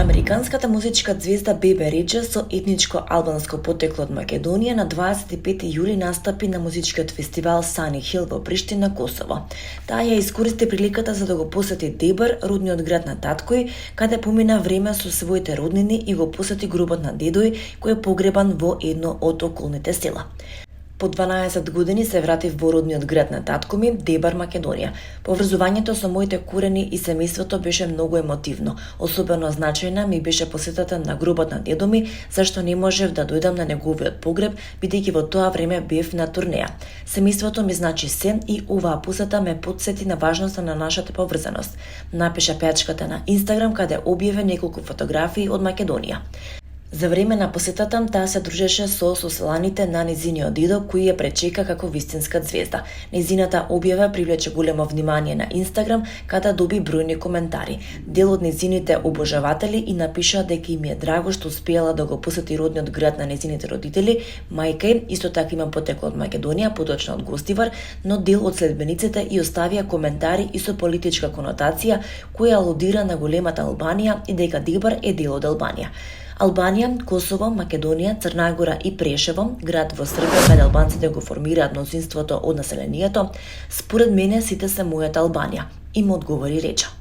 Американската музичка звезда Бебе Реджа со етничко албанско потекло од Македонија на 25 јули настапи на музичкиот фестивал Сани Хил во Приштина, Косово. Таа ја искористи приликата за да го посети Дебар, родниот град на таткој, каде помина време со своите роднини и го посети гробот на дедој, кој е погребан во едно од околните села. По 12 години се вратив во родниот град на татко ми, Дебар, Македонија. Поврзувањето со моите корени и семејството беше многу емотивно. Особено значајна ми беше посетата на гробот на дедо ми, зашто не можев да дојдам на неговиот погреб, бидејќи во тоа време бев на турнеја. Семејството ми значи се и оваа посета ме потсети на важноста на нашата поврзаност, напиша пејачката на Инстаграм, каде објави неколку фотографии од Македонија. За време на посетата таа се дружеше со соселаните на нејзиниот дедо, кој ја пречека како вистинска звезда. Нејзината објава привлече големо внимание на Инстаграм, каде доби бројни коментари. Дел од нејзините обожаватели и напиша дека им е драго што успеала да го посети родниот град на нејзините родители. Мајка им исто така има потекло од Македонија, поточно од Гостивар, но дел од следбениците и оставија коментари и со политичка конотација која алудира на големата Албанија и дека Дебар е дел од Албанија. Албанија, Косово, Македонија, Црна Гора и Прешево, град во Србија каде албанците го формираат мнозинството од населението, според мене сите се мојата Албанија, им одговори Реджа.